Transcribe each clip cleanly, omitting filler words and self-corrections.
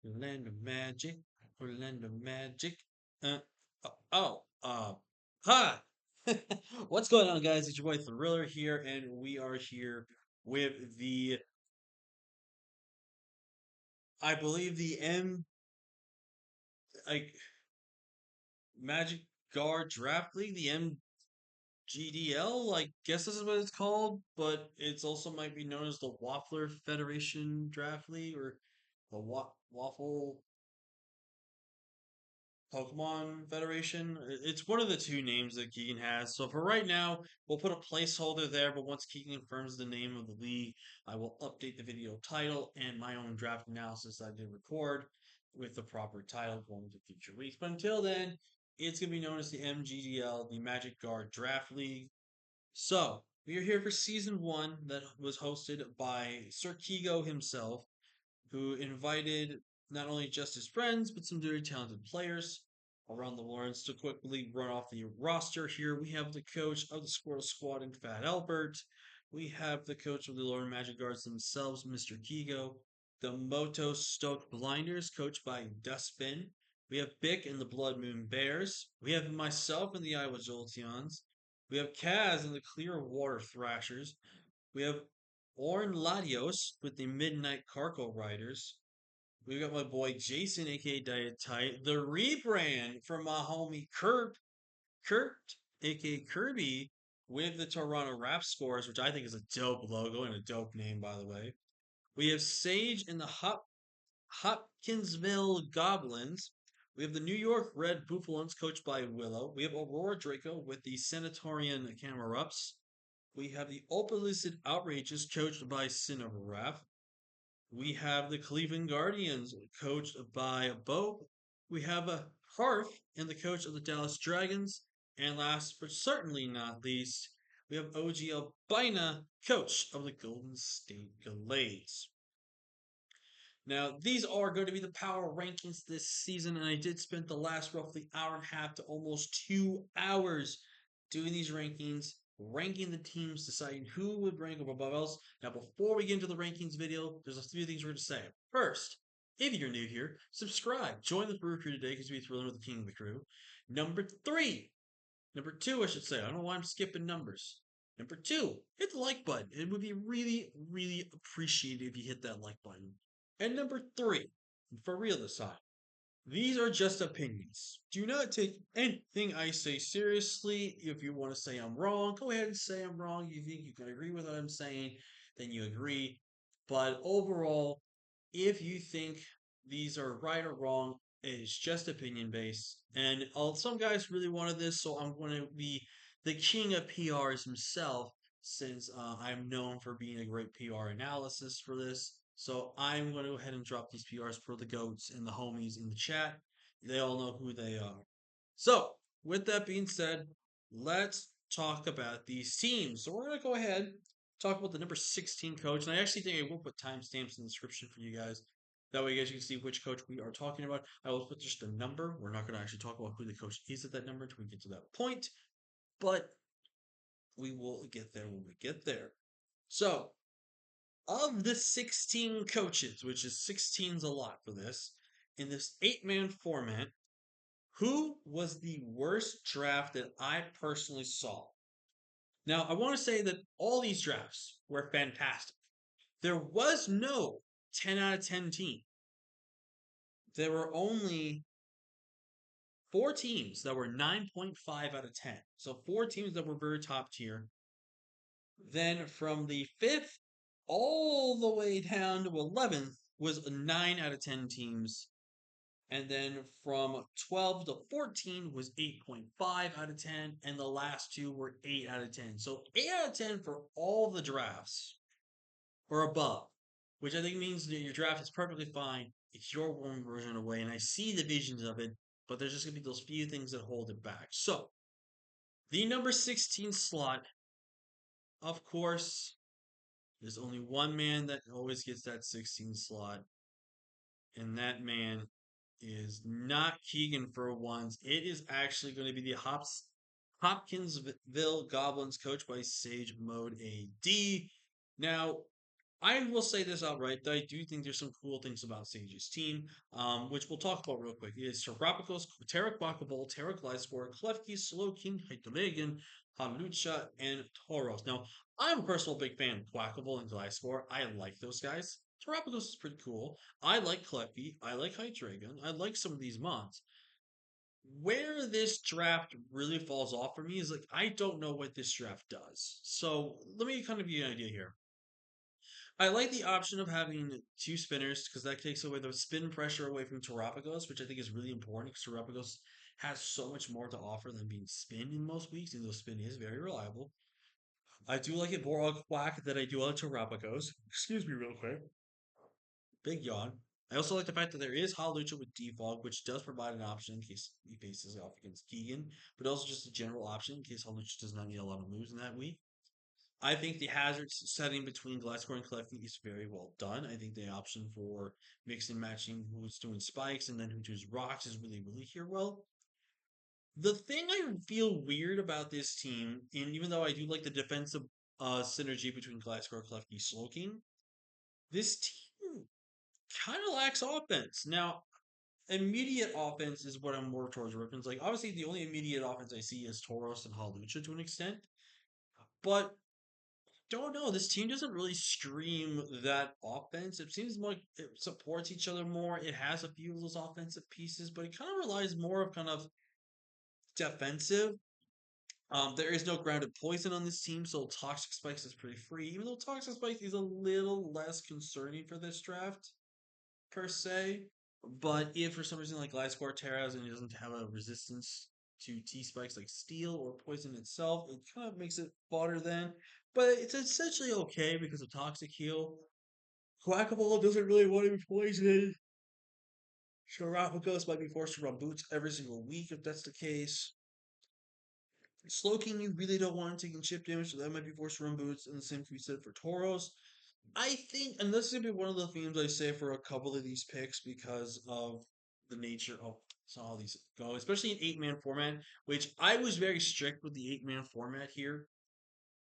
Orlando Magic, Orlando Magic. Uh, hi. What's going on, guys? It's your boy Thriller here, and we are here with I believe the like Magic Guard Draft League, the MGDL. I guess this is what it's called, but it's also might be known as the Waffler Federation Draft League or the Waffle Pokemon Federation. It's one of the two names that Keegan has. So for right now, we'll put a placeholder there, but once Keegan confirms the name of the league, I will update the video title and my own draft analysis I did record with the proper title going to future weeks. But until then, it's going to be known as the MGDL, the Magic Guard Draft League. So we are here for season one that was hosted by Sir Kigo himself, who invited not only just his friends, but some very talented players around the Lawrence to quickly run off the roster here. We have the coach of the Squirrel Squad and Fat Albert. We have the coach of the Lord Magic Guards themselves, Mr. Kigo. The Moto Stoked Blinders, coached by Dustbin. We have Bick and the Blood Moon Bears. We have myself and the Iowa Jolteons. We have Kaz and the Clearwater Thrashers. We have Orn Latios with the Midnight Carco Riders. We got my boy Jason, aka Diet Tight, the rebrand from my homie Kurt, aka Kirby, with the Toronto Rap Scores, which I think is a dope logo and a dope name, by the way. We have Sage and the Hopkinsville Goblins. We have the New York Red Buffalons, coached by Willow. We have Aurora Draco with the Senatorian Camerups. We have the Opalistic Outrages, coached by Cinnabarath. We have the Cleveland Guardians, coached by Bo. We have a Harf and the coach of the Dallas Dragons. And last but certainly not least, we have OG Albina, coach of the Golden State Glades. Now, these are going to be the power rankings this season, and I did spend the last roughly hour and a half to almost 2 hours doing these rankings, ranking the teams, deciding who would rank above else. Now, before we get into the rankings video, there's a few things we're going to say. First, if you're new here, subscribe. Join the Brew Crew today because we're thrilling with the King of the Crew. Number two, I should say. I don't know why I'm skipping numbers. Number two, hit the like button. It would be really, really appreciated if you hit that like button. And number three, for real this time, these are just opinions. Do not take anything I say seriously. If you want to say I'm wrong, go ahead and say I'm wrong. You think you can agree with what I'm saying, then you agree. But overall, if you think these are right or wrong, it's just opinion based. And some guys really wanted this, so I'm going to be the king of PRs himself, since I'm known for being a great PR analysis for this. So I'm going to go ahead and drop these PRs for the goats and the homies in the chat. They all know who they are. So, with that being said, let's talk about these teams. So we're going to go ahead talk about the number 16 coach. And I actually think I will put timestamps in the description for you guys. That way, you guys can see which coach we are talking about. I will put just a number. We're not going to actually talk about who the coach is at that number until we get to that point. But we will get there when we get there. So, of the 16 coaches, which is 16's a lot for this, in this 8-man format, who was the worst draft that I personally saw? Now, I want to say that all these drafts were fantastic. There was no 10 out of 10 team. There were only 4 teams that were 9.5 out of 10. So 4 teams that were very top tier. Then from the 5th all the way down to 11th was 9 out of 10 teams. And then from 12 to 14 was 8.5 out of 10. And the last two were 8 out of 10. So 8 out of 10 for all the drafts or above, which I think means that your draft is perfectly fine. It's your one version away. And I see the visions of it, but there's just going to be those few things that hold it back. So the number 16 slot, of course, there's only one man that always gets that 16 slot, and that man is not Keegan for once. It is actually going to be the Hopkinsville Goblins, coached by Sage Mode AD. Now, I will say this outright that I do think there's some cool things about Sage's team, which we'll talk about real quick. It is Serapicos, Terra Quackable, Terra Gliscor, Klefki, Slowking, Hytomegan, Halucha, and Tauros. Now, I'm a personal big fan of Quackable and Gliscor. I like those guys. Terrapicos is pretty cool. I like Klefki. I like Hydreigon. I like some of these mods. Where this draft really falls off for me is like, I don't know what this draft does. So let me kind of give you an idea here. I like the option of having two spinners because that takes away the spin pressure away from Terapagos, which I think is really important because Terapagos has so much more to offer than being spinned in most weeks, even though spin is very reliable. I do like it more on Quack than I do on Terapagos. Excuse me, real quick. Big yawn. I also like the fact that there is Hawlucha with Defog, which does provide an option in case he faces off against Keegan, but also just a general option in case Hawlucha does not need a lot of moves in that week. I think the hazard setting between Gliscor and Klefki is very well done. I think the option for mixing and matching who's doing spikes and then who does rocks is really, really here well. The thing I feel weird about this team, and even though I do like the defensive synergy between Gliscor, Klefki, Slowking, this team kind of lacks offense. Now, immediate offense is what I'm more towards reference. Like, obviously, the only immediate offense I see is Tauros and Hawlucha to an extent. But don't know. This team doesn't really scream that offense. It seems like it supports each other more. It has a few of those offensive pieces, but it kind of relies more of kind of defensive. There is no grounded poison on this team, so Toxic Spikes is pretty free. Even though Toxic Spikes is a little less concerning for this draft per se. But if for some reason like Gliscor tears and he doesn't have a resistance to T spikes like steel or poison itself, it kind of makes it fodder then. But it's essentially okay because of Toxic Heal. Quackable doesn't really want to be poisoned. Sharapagos might be forced to run boots every single week if that's the case. Slowking, you really don't want to take chip damage, so that might be forced to run boots, and the same can be said for Tauros. I think, and this is gonna be one of the themes I say for a couple of these picks because of the nature of how all these go, especially in 8-man format, which I was very strict with the 8-man format here.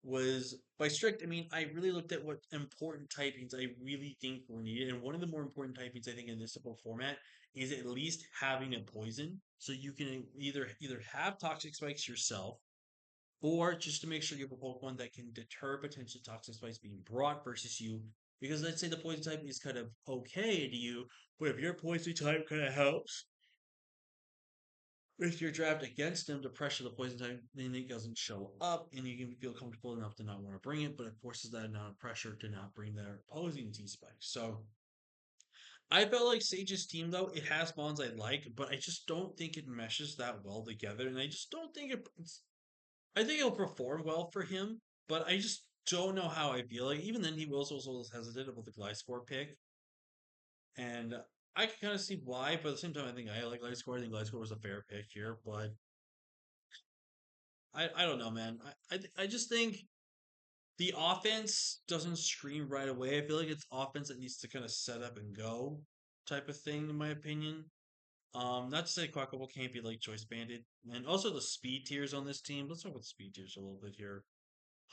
Was by strict, I mean I really looked at what important typings I really think were needed, and one of the more important typings I think in this simple format is at least having a poison, so you can either have toxic spikes yourself or just to make sure you have a Pokemon that can deter potential toxic spikes being brought versus you. Because let's say the poison type is kind of okay to you, but if your poison type kind of helps with your draft against them to pressure the poison type, then it doesn't show up, and you can feel comfortable enough to not want to bring it, but it forces that amount of pressure to not bring their opposing T spikes. So I felt like Sage's team though, it has bonds I like, but I just don't think it meshes that well together, and I just don't think it's I think it'll perform well for him, but I just don't know how I feel. Like even then, he was also hesitant about the Gliscor pick, and I can kind of see why. But at the same time, I think I like Gliscor. I think Gliscor was a fair pick here, but I don't know, man. I just think the offense doesn't scream right away. I feel like it's offense that needs to kind of set up and go type of thing, in my opinion. Not to say Quackable can't be like Choice Bandit, and also the speed tiers on this team. Let's talk about speed tiers a little bit here.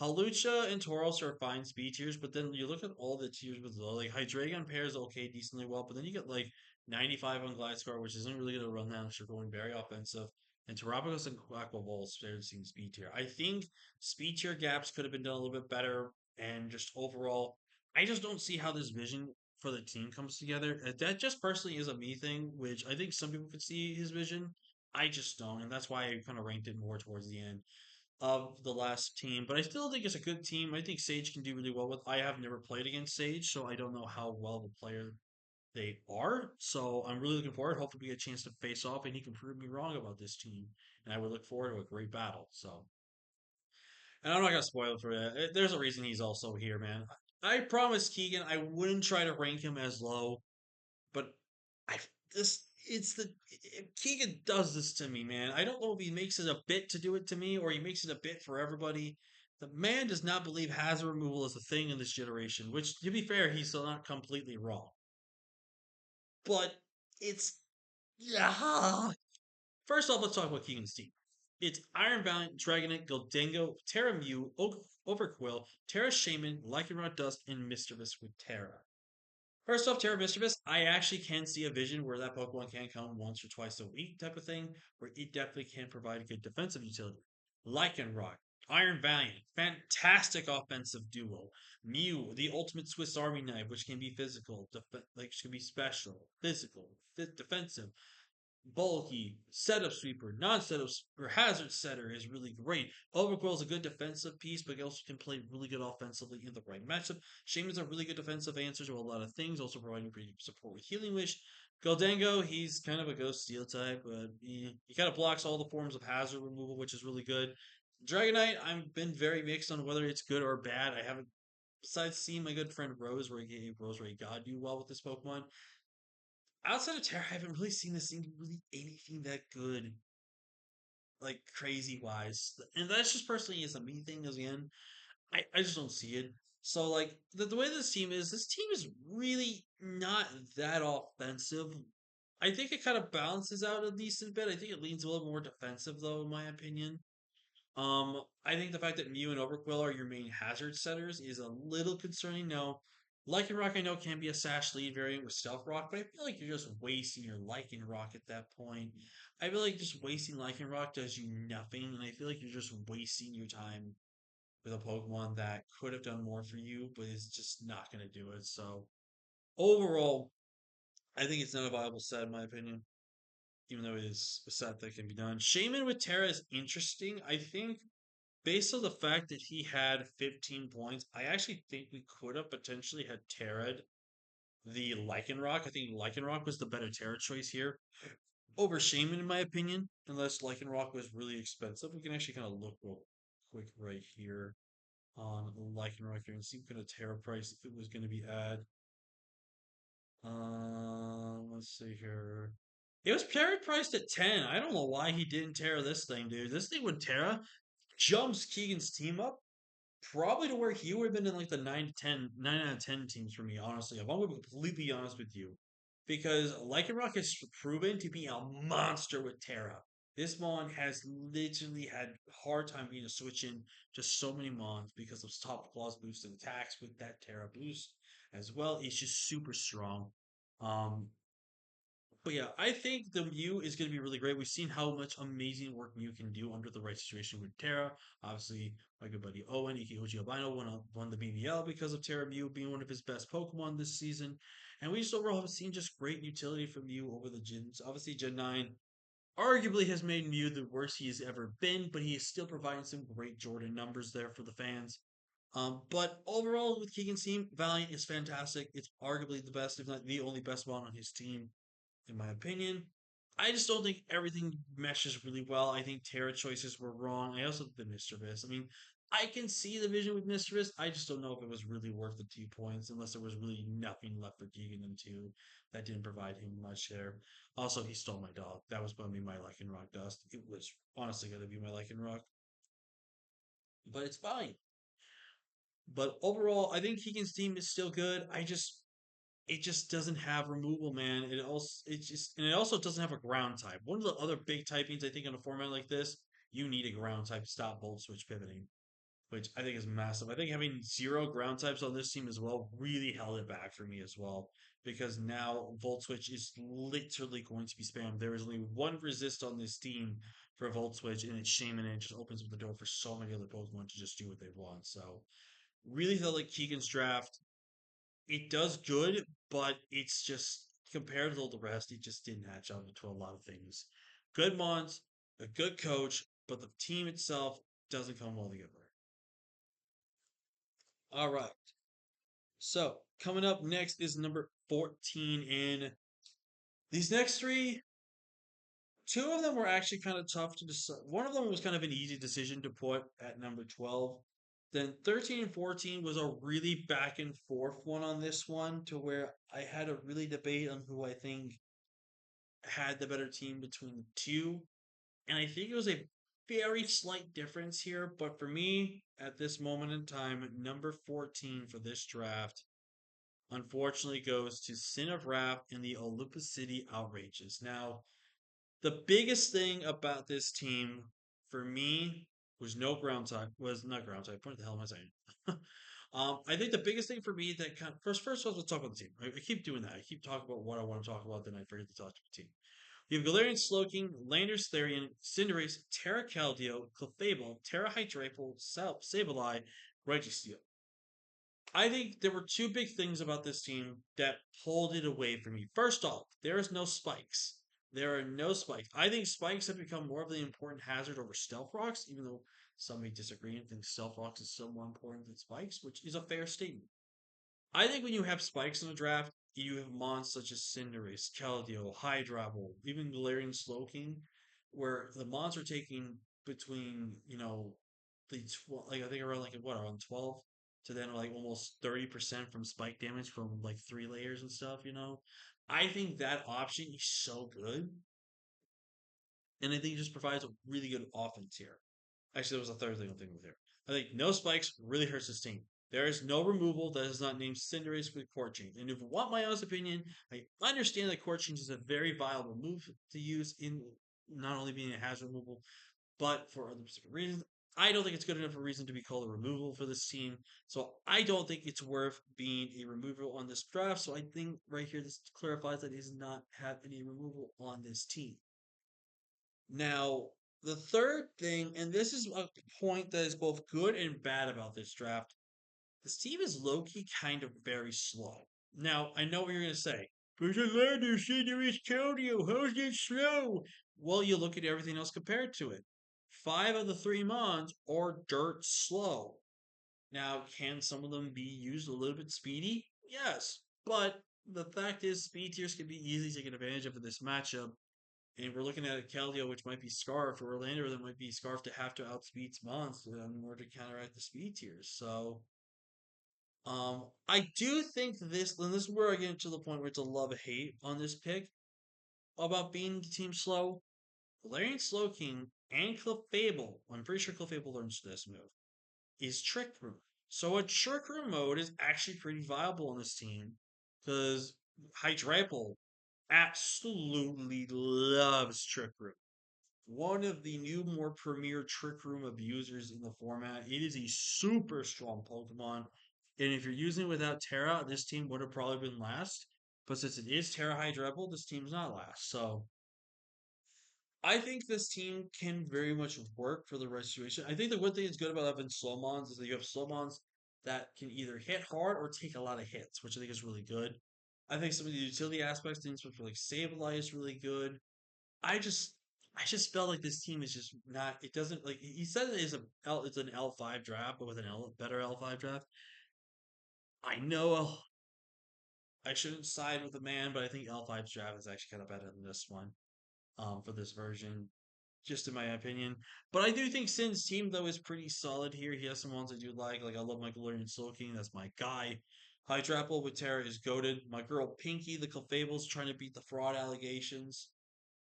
Halucha and Tauros are fine speed tiers, but then you look at all the tiers below. Like Hydreigon pairs okay decently well, but then you get like 95 on Gliscor, which isn't really going to run down unless you're going very offensive. And Terapagos and Quackable shared seeing speed tier. I think speed tier gaps could have been done a little bit better, and just overall, I just don't see how this vision for the team comes together. That just personally is a me thing, which I think some people could see his vision. I just don't, and that's why I kind of ranked it more towards the end of the last team, but I still think it's a good team. I think Sage can do really well with. I have never played against Sage, so I don't know how well the player they are. So I'm really looking forward. Hopefully, we get a chance to face off, and he can prove me wrong about this team. And I would look forward to a great battle. So, and I'm not gonna spoil it for you. There's a reason he's also here, man. I promised Keegan I wouldn't try to rank him as low, but I this it's the if Keegan does this to me, man. I don't know if he makes it a bit to do it to me or he makes it a bit for everybody. The man does not believe hazard removal is a thing in this generation, which to be fair, he's still not completely wrong. But it's yeah. First off, let's talk about Keegan's team. It's Iron Valiant, Dragonite, Goldengo, Terra Mew, Overquill, Terra Shaman, Lycanroc Dust, and Mischievous with Terra. First off, Terra Mischievous, I actually can see a vision where that Pokemon can come once or twice a week type of thing, where it definitely can provide a good defensive utility. Lycanroc, Iron Valiant, fantastic offensive duo. Mew, the ultimate Swiss Army knife, which can be physical, like can be special, physical, defensive, bulky, setup sweeper, non-setup or hazard setter is really great. Overgrowth is a good defensive piece, but he also can play really good offensively in the right matchup. Shaman's a really good defensive answer to a lot of things, also providing pretty support with Healing Wish. Goldango, he's kind of a ghost steel type, but he kind of blocks all the forms of hazard removal, which is really good. Dragonite, I've been very mixed on whether it's good or bad. I haven't, besides seeing my good friend Rose, where he gave Rose Ray God do well with this Pokemon, outside of Terra, I haven't really seen this thing do really anything that good, like crazy wise. And that's just personally is a me thing. As again, I just don't see it. So like the way this team is really not that offensive. I think it kind of balances out a decent bit. I think it leans a little more defensive though, in my opinion. I think the fact that Mew and Overquill are your main hazard setters is a little concerning. Now, Lycanroc I know can be a Sash lead variant with Stealth Rock, but I feel like you're just wasting your Lycanroc at that point. I feel like just wasting Lycanroc does you nothing, and I feel like you're just wasting your time with a Pokemon that could have done more for you, but is just not going to do it. So, overall, I think it's not a viable set in my opinion, even though it is a set that can be done. Shaman with Terra is interesting. I think based on the fact that he had 15 points, I actually think we could have potentially had Terrad the Lycanroc. I think Lycanroc was the better Terra choice here over Shaman, in my opinion, unless Lycanroc was really expensive. We can actually kind of look real quick right here on Lycanroc here and see what kind of Terra price if it was going to be at. Let's see here. It was Terra priced at 10. I don't know why he didn't Terra this thing, dude. This thing would Terra jumps Keegan's team up probably to where he would have been in like the 9 out of 10 teams for me, honestly. If I'm going to be completely honest with you. Because Lycanroc has proven to be a monster with Terra. This Mon has literally had a hard time being a switch in just so many Mons because of top claws boost and attacks with that Terra boost as well. It's just super strong. Um, but yeah, I think the Mew is going to be really great. We've seen how much amazing work Mew can do under the right situation with Terra. Obviously, my good buddy Owen, Ike Albino, won the BBL because of Terra Mew being one of his best Pokemon this season. And we just overall have seen just great utility from Mew over the gens. Obviously, Gen 9 arguably has made Mew the worst he has ever been, but he is still providing some great Jordan numbers there for the fans. But overall, with Keegan's team, Valiant is fantastic. It's arguably the best, if not the only best one on his team in my opinion. I just don't think everything meshes really well. I think Terra choices were wrong. I also think the Mischievous. I mean, I can see the vision with Mischievous. I just don't know if it was really worth the 2 points unless there was really nothing left for Keegan and two that didn't provide him much there. Also, he stole my dog. That was going to be my Lycanroc Dust. It was honestly going to be my Lycanroc, but it's fine. But overall, I think Keegan's team is still good. It just doesn't have removal, man. It also doesn't have a ground type. One of the other big typings I think in a format like this, you need a ground type to stop Volt Switch pivoting, which I think is massive. I think having zero ground types on this team as well really held it back for me as well. Because now Volt Switch is literally going to be spammed. There is only one resist on this team for Volt Switch, and it's Shaman, and it just opens up the door for so many other Pokemon to just do what they want. So really felt like Keegan's draft it does good, but it's just compared to all the rest, it just didn't hatch out to a lot of things. Good Mons, a good coach, but the team itself doesn't come well together. All right. So coming up next is number 14 in these next three. Two of them were actually kind of tough to decide. One of them was kind of an easy decision to put at number 12. Then 13 and 14 was a really back and forth one on this one to where I had a really debate on who I think had the better team between the two. And I think it was a very slight difference here. But for me, at this moment in time, number 14 for this draft unfortunately goes to Sin of Wrath and the Olympus City Outrages. Now, the biggest thing about this team for me was no ground type. Was not ground type. What the hell am I saying? I think the biggest thing for me that first of all, let's talk about the team. I keep doing that. I keep talking about what I want to talk about, then I forget to talk to the team. You have Galarian Slowking, Landers Therian, Cinderace, Terra Caldeo, Clefable, Terra Hydrapple, Sableye, Registeel. I think there were two big things about this team that pulled it away from me. First off, there is no spikes. There are no spikes. I think spikes have become more of the important hazard over stealth rocks, even though some may disagree and think stealth rocks is still more important than spikes, which is a fair statement. I think when you have spikes in the draft, you have mons such as Cinderace, Keldeo, Hydrabble, even Galarian Slowking, where the mons are taking between, like I think around like what, around 12 to then like almost 30% from spike damage from like 3 layers and stuff. I think that option is so good. And I think it just provides a really good offense here. Actually, there was a third thing I'm thinking of here. I think no spikes really hurts this team. There is no removal that is not named Cinderace with Court Change. And if you want my honest opinion, I understand that Court Change is a very viable move to use in not only being a hazard removal, but for other specific reasons. I don't think it's good enough a reason to be called a removal for this team. So I don't think it's worth being a removal on this draft. So I think right here this clarifies that he does not have any removal on this team. Now, the third thing, and this is a point that is both good and bad about this draft, this team is low key kind of very slow. Now, I know what you're going to say. There's a ladder, Cinderace Keldeo. How's it slow? Well, you look at everything else compared to it. 5 of the 3 mons are dirt slow. Now, can some of them be used a little bit speedy? Yes. But the fact is, speed tiers can be easily taken advantage of in this matchup. And we're looking at a Keldeo, which might be Scarf, or Orlando that might be Scarf to have to outspeed Mons in order to counteract the speed tiers. So, I do think this, and this is where I get to the point where it's a love hate on this pick about being team slow. Valerian Slowking and Clefable, I'm pretty sure Clefable learns this move, is Trick Room. So a Trick Room mode is actually pretty viable on this team because Hydrapple absolutely loves Trick Room. One of the new, more premier Trick Room abusers in the format. It is a super strong Pokemon. And if you're using it without Terra, this team would have probably been last. But since it is Terra Hydrapple, this team's not last. So I think this team can very much work for the right situation. I think the one thing that's good about having Slowmons is that you have Slowmons that can either hit hard or take a lot of hits, which I think is really good. I think some of the utility aspects, things for like Sableye is really good. I just I just felt like this team is just not. It doesn't like he said it is it's an L5 draft, but with an better L5 draft. I know I shouldn't side with the man, but I think L5's draft is actually kind of better than this one. For this version, just in my opinion. But I do think Sin's team though is pretty solid here. He has some ones I do like. Like I love my Galarian Slowking, that's my guy. Hydrapple with Terra is goaded. My girl Pinky, the Clefable's trying to beat the fraud allegations.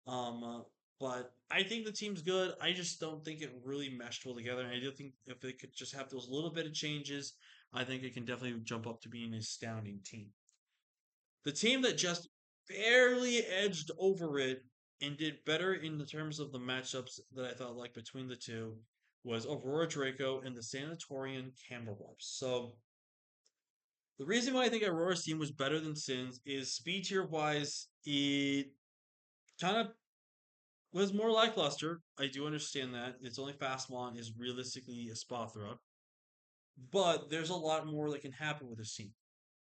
Um, uh, but I think the team's good. I just don't think it really meshed well together. And I do think if they could just have those little bit of changes, I think it can definitely jump up to being an astounding team. The team that just barely edged over it and did better in the terms of the matchups that I thought like between the two was Aurora Draco and the Sanatorian Camberwebs. So the reason why I think Aurora's team was better than Sin's is speed tier wise, it kind of was more lackluster. I do understand that. Its only Fastmon is realistically a Spothra. But there's a lot more that can happen with this team.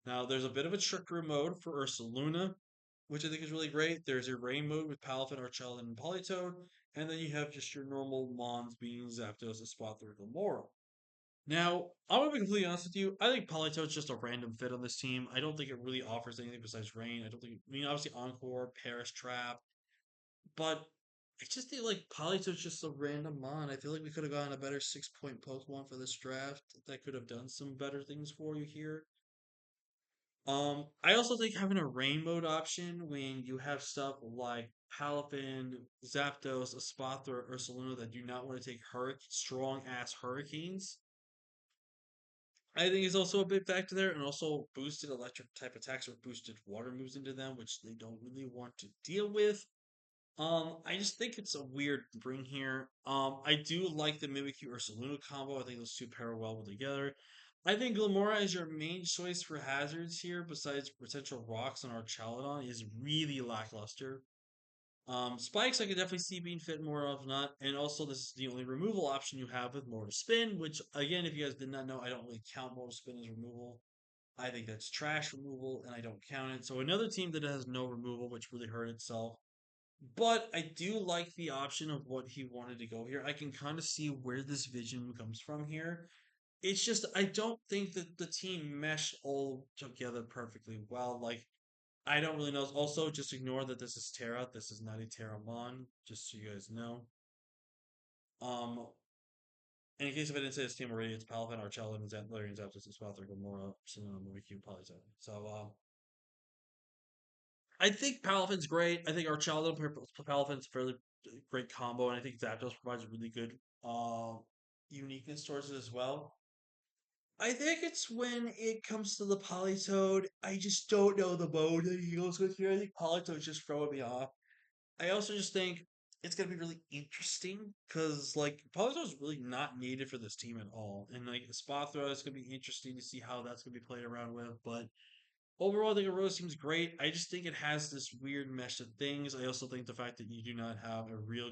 Now, there's a bit of a trickery mode for Ursaluna, which I think is really great. There's a rain mode with Palafin, Archel, and Politoed. And then you have just your normal Mons being Zapdos, Spothra, and Glamora. Now, I'm going to be completely honest with you. I think Politoed's just a random fit on this team. I don't think it really offers anything besides rain. I don't think, I mean, obviously Encore, Perish Trap, but I just think like Polito's just a random mon. I feel like we could have gotten a better 6 point Pokemon for this draft that could have done some better things for you here. I also think having a rain mode option when you have stuff like Palafin, Zapdos, Espathra, or Ursaluna that do not want to take strong ass hurricanes, I think is also a big factor there, and also boosted electric type attacks or boosted water moves into them, which they don't really want to deal with. I just think it's a weird bring here. I do like the Mimikyu or Luna combo. I think those two pair well together. I think Glamora is your main choice for hazards here, besides potential rocks on our Chaladon, is really lackluster. Spikes I could definitely see being fit more of not, and also this is the only removal option you have with Mortal Spin, which again, if you guys did not know, I don't really count Mortal Spin as removal. I think that's trash removal, and I don't count it. So another team that has no removal, which really hurt itself. But I do like the option of what he wanted to go here. I can kind of see where this vision comes from here. It's just I don't think that the team mesh all together perfectly well. Like I don't really know. Also, just ignore that this is Terra. This is not a Terramon, just so you guys know. Um, in case if I didn't say this team already, it's Palafin, Archelon, Larian, Zapdos, Swather, Gamora, Sinnoh, Mimikyu, Polyzone. So, I think Palafin's great. I think Archelon, Palafin's a fairly great combo, and I think Zapdos provides really good uniqueness towards it as well. I think it's when it comes to the Polytoad, I just don't know the mode that he goes with here. I think Polytoad's just throwing me off. I also just think it's gonna be really interesting because like Polito's really not needed for this team at all, and like the spot throw is gonna be interesting to see how that's gonna be played around with. But overall, I think Aurora seems great. I just think it has this weird mesh of things. I also think the fact that you do not have a real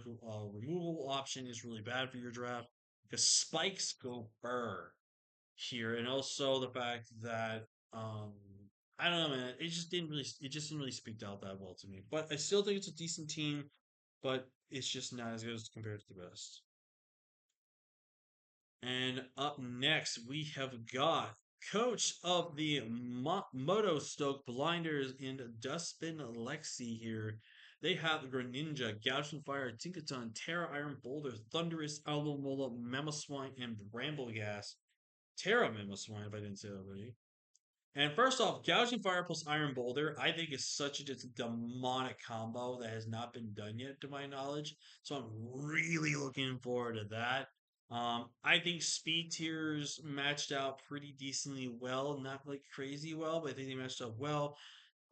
removal option is really bad for your draft because spikes go burr here, and also the fact that um I don't know, man. It just didn't really speak out that well to me. But I still think it's a decent team, but it's just not as good as compared to the rest. And up next, we have got coach of the Moto Stoke Blinders in Dustbin Lexi here. They have Greninja, Gouging Fire, Tinkaton, Terra Iron Boulder, Thunderous, Alomola, Mamoswine, and Bramblegas. Terra Mamoswine, if I didn't say that already. And first off, Gouging Fire plus Iron Boulder, I think is such a just demonic combo that has not been done yet, to my knowledge. So I'm really looking forward to that. I think speed tiers matched out pretty decently well, not like crazy well, but I think they matched up well.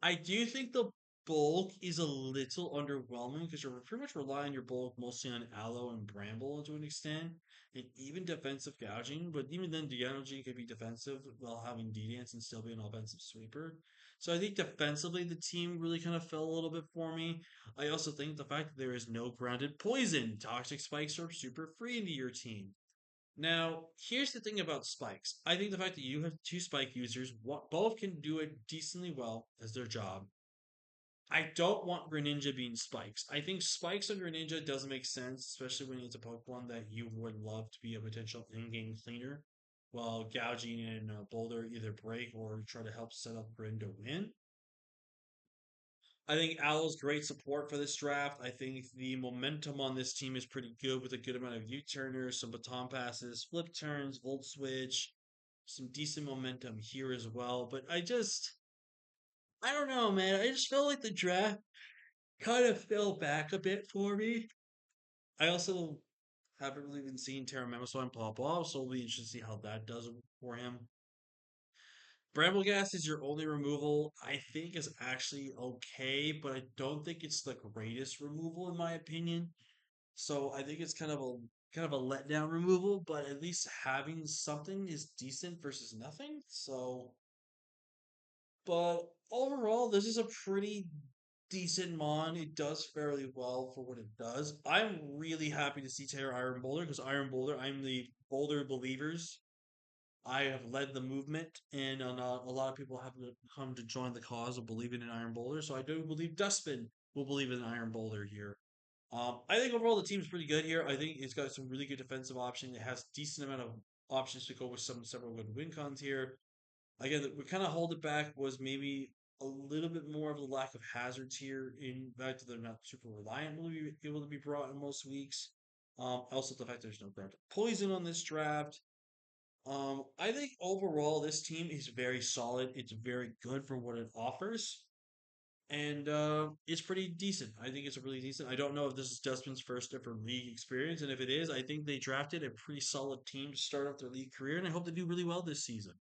I do think the bulk is a little underwhelming because you're pretty much relying your bulk mostly on aloe and bramble to an extent, and even defensive gouging. But even then, gouging can be defensive while having D-Dance and still be an offensive sweeper. So I think defensively, the team really kind of fell a little bit for me. I also think the fact that there is no grounded poison, toxic spikes are super free into your team. Now, here's the thing about spikes. I think the fact that you have two spike users, both can do it decently well as their job. I don't want Greninja being spikes. I think spikes on Greninja doesn't make sense, especially when it's a Pokemon that you would love to be a potential in-game cleaner, while gouging and Boulder either break or try to help set up Grin to win. I think Owl's great support for this draft. I think the momentum on this team is pretty good with a good amount of U-turners, some baton passes, flip turns, volt switch, some decent momentum here as well. But I don't know, man. I just feel like the draft kind of fell back a bit for me. I also haven't really been seeing Terra Mamoswine pop off, so it'll be interesting to see how that does for him. Brambleghast is your only removal. I think is actually okay, but I don't think it's the greatest removal in my opinion. So I think it's kind of a letdown removal, but at least having something is decent versus nothing. So, but overall, this is a pretty decent mon. It does fairly well for what it does. I'm really happy to see Terra Iron Boulder because Iron Boulder, I'm the Boulder believers. I have led the movement, and a lot of people have come to join the cause of believing in Iron Boulder. So I do believe Dustbin will believe in Iron Boulder here. I think overall the team's pretty good here. I think it's got some really good defensive options. It has decent amount of options to go with several good win cons here. Again, we kind of hold it back was maybe a little bit more of the lack of hazards here. In fact, they're not super reliant will be able to be brought in most weeks. Also, the fact there's no grounded poison on this draft. I think overall this team is very solid. It's very good for what it offers, and it's pretty decent. I think it's a really decent. I don't know if this is Dustman's first ever league experience, and if it is, I think they drafted a pretty solid team to start off their league career, and I hope they do really well this season.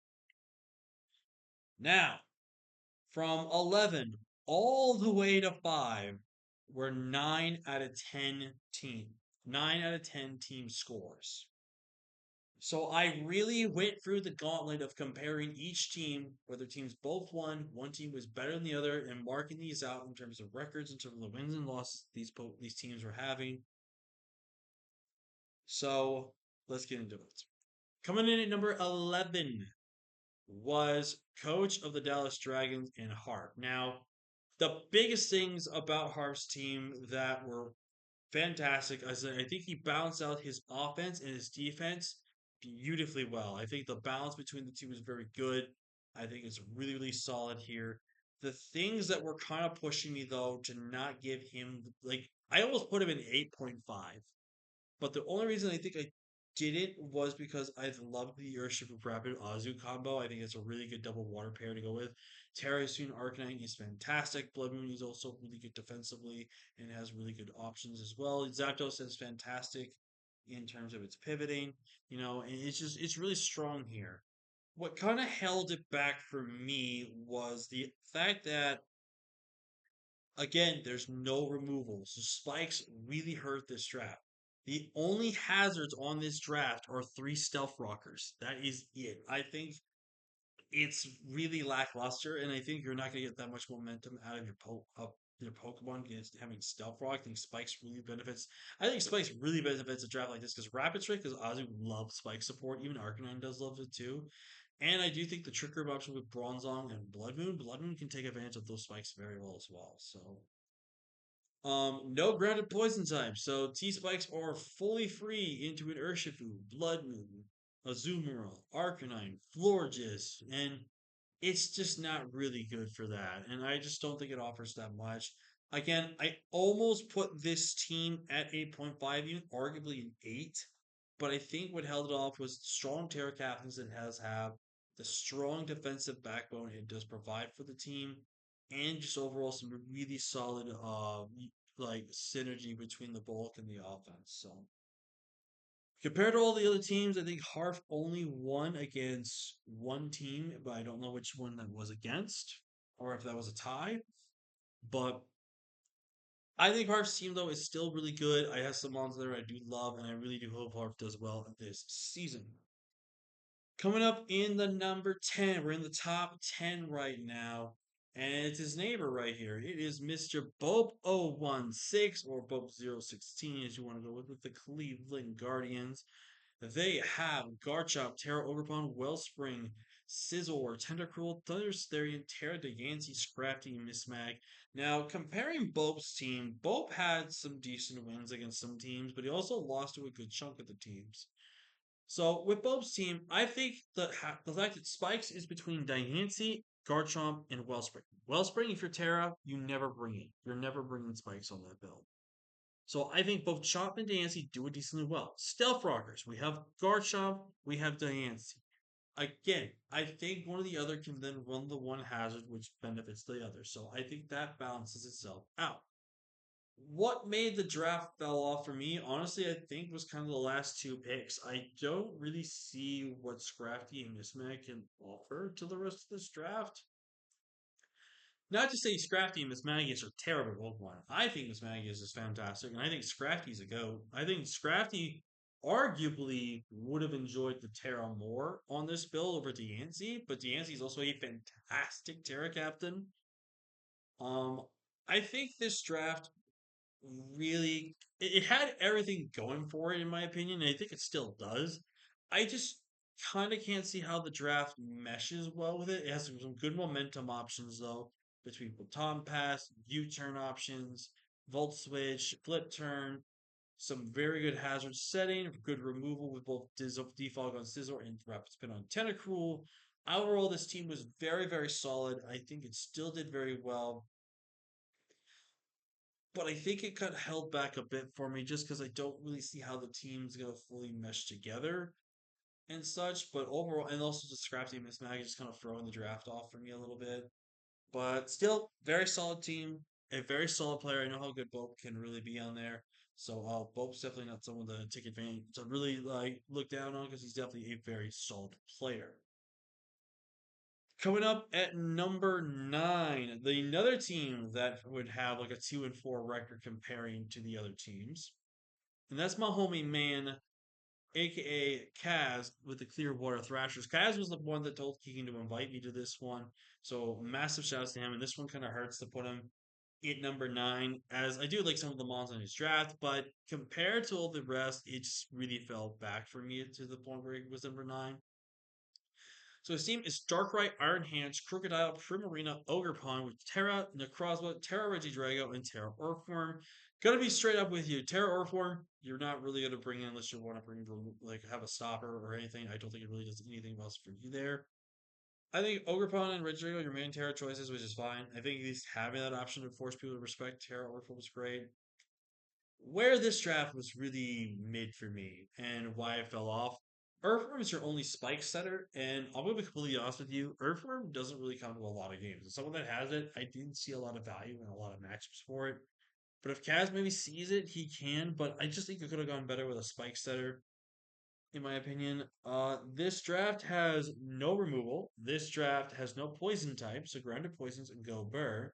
Now, from 11 all the way to 5, were 9 out of 10 team scores. So I really went through the gauntlet of comparing each team, whether teams both won, one team was better than the other, and marking these out in terms of records, in terms of the wins and losses these teams were having. So let's get into it. Coming in at number 11 was coach of the Dallas Dragons and Harp. Now, the biggest things about Harp's team that were fantastic. I think he balanced out his offense and his defense beautifully well. I think the balance between the two was very good. I think it's really, really solid here. The things that were kind of pushing me though to not give him like I almost put him in 8.5. But the only reason I think I didn't was because I love the Airship of Rapid Azu combo. I think it's a really good double water pair to go with. Terra Soon Arcanine is fantastic. Blood Moon is also really good defensively and has really good options as well. Zapdos is fantastic in terms of its pivoting, and it's really strong here. What kind of held it back for me was the fact that again, there's no removal, so spikes really hurt this draft. The only hazards on this draft are three stealth rockers. That is it. I think it's really lackluster, and I think you're not going to get that much momentum out of your Pokemon against having stealth rock. I think spikes really benefits. I think spikes really benefits a draft like this because rapid strike because Azu loves spike support. Even Arcanine does love it too. And I do think the Trick Room option with Bronzong and Blood Moon can take advantage of those spikes very well as well. So no grounded poison type, so T spikes are fully free into an Urshifu, Blood Moon, Azumarill, Arcanine, Florges, and it's just not really good for that. And I just don't think it offers that much. Again, I almost put this team at 8.5, even arguably an 8. But I think what held it off was strong Terra captains it has have, the strong defensive backbone it does provide for the team, and just overall some really solid like synergy between the bulk and the offense. So compared to all the other teams, I think Harf only won against one team, but I don't know which one that was against or if that was a tie. But I think Harf's team though is still really good. I have some mons there I do love, and I really do hope Harf does well this season. Coming up in the number 10, we're in the top 10 right now. And it's his neighbor right here. It is Mr. Bope016 or Bope016 as you want to go with the Cleveland Guardians. They have Garchomp, Terra Ogerpon, Wellspring, Scizor, Tentacruel, Thunderstherian, Terra Deyancy, Scrafty, and Mismag. Now, comparing Bope's team, Bope had some decent wins against some teams, but he also lost to a good chunk of the teams. So with Bope's team, I think the fact that Spikes is between Diancie, Garchomp, and Wellspring. Wellspring, if you're Terra, you never bring it. You're never bringing Spikes on that build. So I think both Chomp and Diancie do it decently well. Stealth Rockers, we have Garchomp, we have Diancie. Again, I think one or the other can then run the one hazard which benefits the other. So I think that balances itself out. What made the draft fell off for me, honestly, I think was kind of the last two picks. I don't really see what Scrafty and Mismag can offer to the rest of this draft. Not to say Scrafty and Mismagius are terrible Pokemon. I think Mismagius is fantastic, and I think Scrafty's a goat. I think Scrafty arguably would have enjoyed the Terra more on this build over Diancie, but Diancie is also a fantastic Terra captain. Um, I think this draft really it had everything going for it in my opinion, and I think it still does. I just kind of can't see how the draft meshes well with it. It has some good momentum options though, between baton pass, U-turn options, volt switch, flip turn, some very good hazard setting, good removal with both defog on Scizor and rapid spin on Tentacruel. Overall, this team was very, very solid. I think it still did very well, but I think it got held back a bit for me just because I don't really see how the team's gonna fully mesh together and such. But overall, and also just Scrafty and Miss Maggie just kind of throwing the draft off for me a little bit. But still, very solid team, a very solid player. I know how good Bope can really be on there. So Bope's definitely not someone to take advantage to really like look down on because he's definitely a very solid player. Coming up at number nine, the another team that would have like a 2-4 record comparing to the other teams, and that's my homie man, aka Kaz, with the Clearwater Thrashers. Kaz was the one that told Keegan to invite me to this one, so massive shouts to him. And this one kind of hurts to put him at number nine, as I do like some of the mons on his draft, but compared to all the rest, it just really fell back for me to the point where it was number nine. So his team is Darkrai, Iron Hands, Crocodile, Primarina, Ogerpon with Terra, Necrozma, Terra Regidrago, and Terra Earthworm. Gonna be straight up with you. Terra Earthworm, you're not really gonna bring in unless you want to bring like have a stopper or anything. I don't think it really does anything else for you there. I think Ogerpon and Regidrago are your main Terra choices, which is fine. I think at least having that option to force people to respect Terra Earthworm is great. Where this draft was really mid for me and why I fell off. Earthworm is your only spike setter, and I'm gonna be completely honest with you. Earthworm doesn't really come to a lot of games. As someone that has it, I didn't see a lot of value in a lot of matchups for it. But if Kaz maybe sees it, he can. But I just think it could have gone better with a spike setter, in my opinion. This draft has no removal. This draft has no poison type, so grounded poisons and go burr.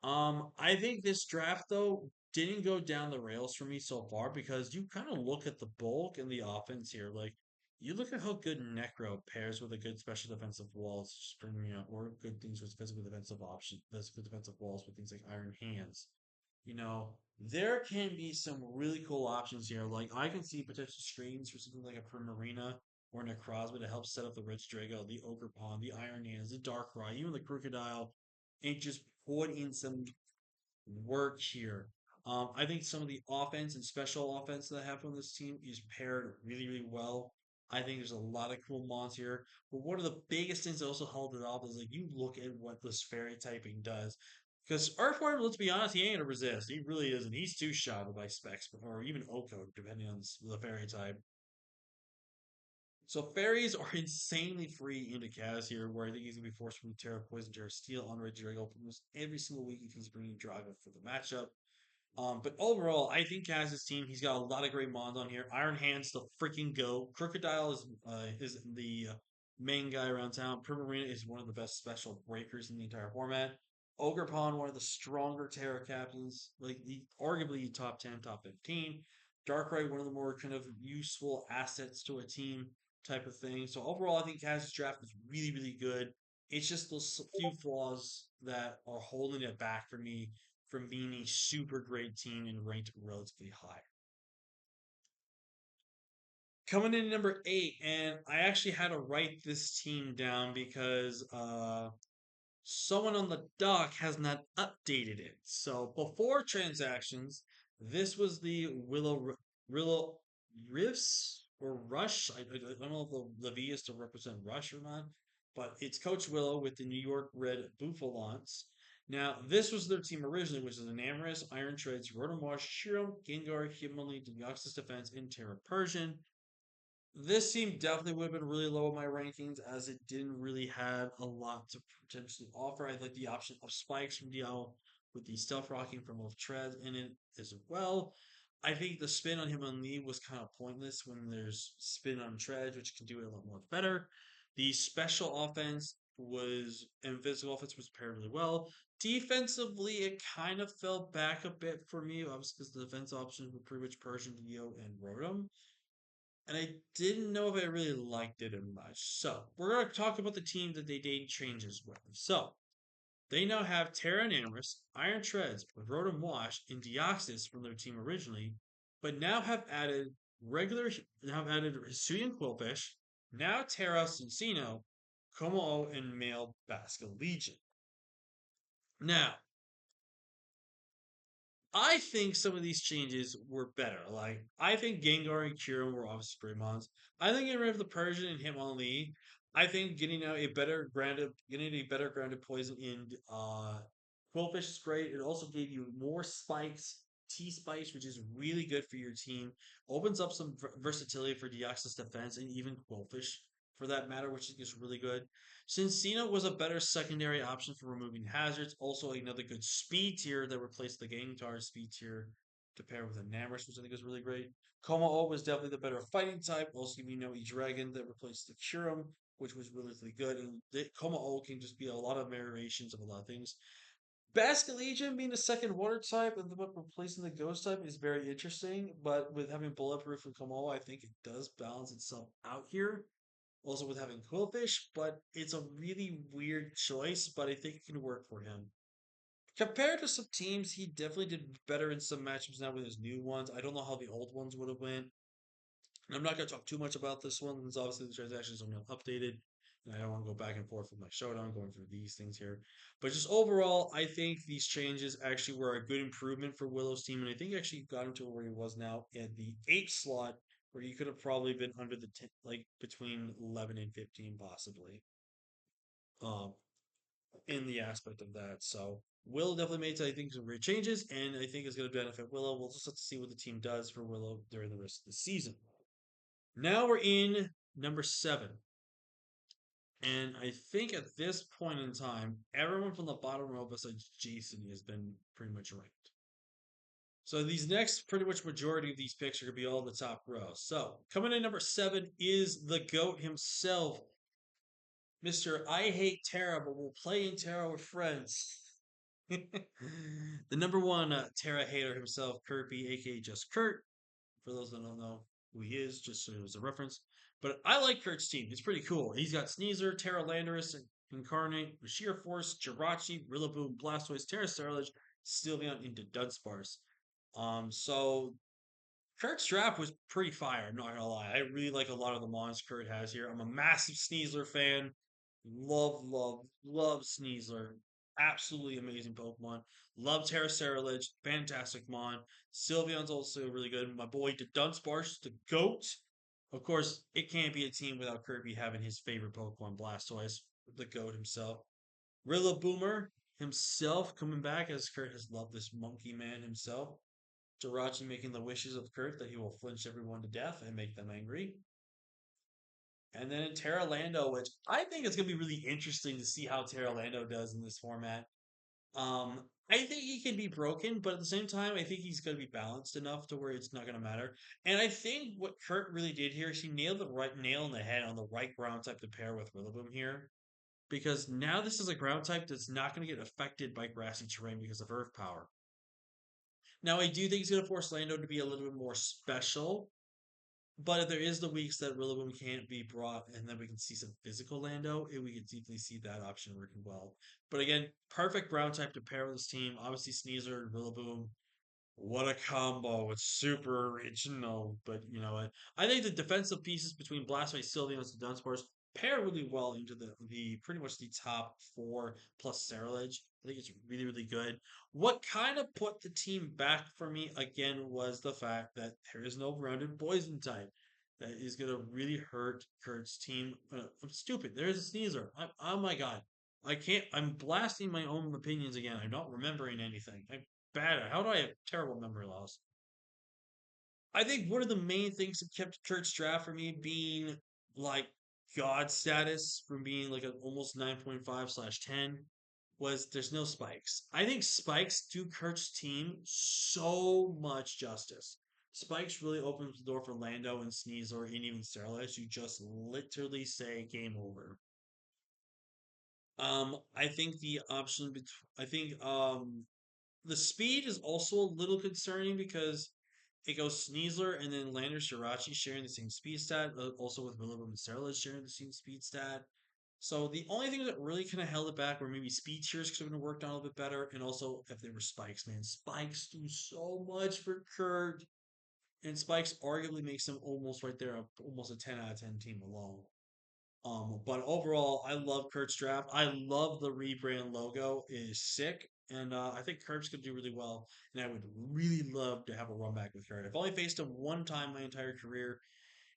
I think this draft though didn't go down the rails for me so far because you kind of look at the bulk and the offense here. Like you look at how good Necro pairs with a good special defensive walls, springing out, or good things with physical defensive option, physical defensive walls with things like Iron Hands. You know, there can be some really cool options here. Like I can see potential screens for something like a Primarina or Necrozma to help set up the Rich Drago, the Ogre Pawn, the Iron Hands, the Darkrai, even the Crocodile, and just put in some work here. I think some of the offense and special offense that I have on this team is paired really, really well. I think there's a lot of cool mons here. But one of the biggest things that also held it off is like you look at what this fairy typing does. Because Earthworm, let's be honest, he ain't gonna resist. He really isn't. He's too shot by specs, or even Oko, depending on the fairy type. So fairies are insanely free into Kaz here, where I think he's gonna be forced from Terra Poison, Terra Steel on Regidrago almost every single week if he's bringing Drago for the matchup. But overall, I think Kaz's team, he's got a lot of great mons on here. Iron Hand's the freaking go. Crocodile is the main guy around town. Primarina is one of the best special breakers in the entire format. Ogerpon, one of the stronger Terra captains, like the arguably top 10, top 15. Darkrai, one of the more kind of useful assets to a team type of thing. So overall, I think Kaz's draft is really, really good. It's just those few flaws that are holding it back for me from being a super great team and ranked relatively high. Coming in number eight, and I actually had to write this team down because someone on the dock has not updated it. So before transactions, this was the Willow Riffs or Rush. I don't know if the V is to represent Rush or not, but it's Coach Willow with the New York Red Buffalons. Now, this was their team originally, which is Enamorous, Iron Treads, Rotomosh, Shiro, Gengar, Hitmonlee, Deoxys Defense, and Terra Persian. This team definitely would have been really low in my rankings as it didn't really have a lot to potentially offer. I like the option of spikes from DL with the stealth rocking from both treads in it as well. I think the spin on him on Lee was kind of pointless when there's spin on treads, which can do it a lot more better. The special offense was and physical offense was paired really well. Defensively, it kind of fell back a bit for me, obviously because the defense options were pretty much Persian, Dio, and Rotom and I didn't know if I really liked it much. So we're going to talk about the team that they made changes with. So they now have Terra and Amorous, Iron Treads, Rotom Wash, and Deoxys from their team originally, but regular now have added Hisuian Quillfish, now Terra Cincino, Como and Male Basque Legion. Now, I think some of these changes were better. Like, I think Gengar and Kyurem were obviously great mons. I think getting rid of the Persian and Hitmonlee. I think getting a better grounded poison in Quillfish is great. It also gave you more spikes, T spikes, which is really good for your team. Opens up some versatility for Deoxys defense and even Quillfish for that matter, which is really good. Cincino was a better secondary option for removing hazards. Also, another good speed tier that replaced the Gengar speed tier to pair with a Namorous, which I think is really great. Como-O was definitely the better fighting type. Also, giving you know E-Dragon that replaced the Curum. which was really, really good. And Komao can just be a lot of variations of a lot of things. Basket Legion being the second water type and then replacing the ghost type is very interesting, but with having Bulletproof and Komoa, I think it does balance itself out here. Also with having Quillfish, but it's a really weird choice, but I think it can work for him. Compared to some teams, he definitely did better in some matchups now with his new ones. I don't know how the old ones would have went. And I'm not going to talk too much about this one because obviously the transactions are not updated. And I don't want to go back and forth with my showdown going through these things here. But just overall, I think these changes actually were a good improvement for Willow's team. And I think actually got him to where he was now at the 8th slot, where he could have probably been under the 10, like between 11 and 15 possibly. Um, in the aspect of that. So Will definitely made, I think, some great changes, and I think it's going to benefit Willow. We'll just have to see what the team does for Willow during the rest of the season. Now we're in number 7. And I think at this point in time, everyone from the bottom row besides Jason has been pretty much ranked. So these next, pretty much majority of these picks are going to be all in the top row. So coming in number 7 is the GOAT himself, Mr. I Hate Terra, but we'll play in Terra with friends. The number one Terra hater himself, Kirby, aka just Kurt. For those that don't know who he is, just so as a reference. But I like Kurt's team. It's pretty cool. He's got Sneasler, Terra Landorus, Incarnate, Sheer Force, Jirachi, Rillaboom, Blastoise, Terra Starlage, Sylveon into Dunsparce. So Kurt's draft was pretty fire, I'm not gonna lie. I really like a lot of the mons Kurt has here. I'm a massive Sneasler fan. Love, love, love Sneasler. Absolutely amazing Pokemon. Love Terracerulage. Fantastic Mon. Sylveon's also really good. My boy, the Dunsparce, the GOAT. Of course, it can't be a team without Kirby having his favorite Pokemon, Blastoise, the GOAT himself. Rillaboomer himself coming back as Kurt has loved this monkey man himself. Jirachi making the wishes of Kurt that he will flinch everyone to death and make them angry. And then in Terra Lando, which I think it's going to be really interesting to see how Terra Lando does in this format. I think he can be broken, but at the same time, I think he's going to be balanced enough to where it's not going to matter. And I think what Kurt really did here is he nailed the right nail in the head on the right ground type to pair with Rillaboom here. Because now this is a ground type that's not going to get affected by grassy terrain because of Earth Power. Now, I do think he's going to force Lando to be a little bit more special. But if there is the weeks that Rillaboom can't be brought, and then we can see some physical Lando, we can definitely see that option working well. But again, perfect ground type to pair with this team. Obviously, Sneasler and Rillaboom. What a combo! It's super original, but you know what? I think the defensive pieces between Blastoise, Sylveon, and Dunsparce pair really well into the pretty much the top 4 plus Ceruledge. I think it's really, really good. What kind of put the team back for me again was the fact that there is no grounded poison type. That is going to really hurt Kurt's team. I'm stupid. There is a sneezer. Oh my god. I can't. I'm blasting my own opinions again. I'm not remembering anything. I'm bad. How do I have terrible memory loss? I think one of the main things that kept Kurt's draft for me being like God status from being like an almost 9.5/10 was there's no spikes. I think spikes do Kurt's team so much justice. Spikes really opens the door for Lando and Sneeze or even Sterilized. You just literally say game over. I think the option between I think the speed is also a little concerning because it goes Sneasler and then Lander Shirachi sharing the same speed stat, also with Rillaboom and Sterilage sharing the same speed stat. So the only thing that really kind of held it back were maybe speed tiers could have been worked on a little bit better, and also if there were spikes, man. Spikes do so much for Kurt, and spikes arguably makes him almost right there, almost a 10 out of 10 team alone. But overall, I love Kurt's draft. I love the rebrand logo. It is sick. And I think Kurt's going to do really well. And I would really love to have a run back with Kurt. I've only faced him one time my entire career,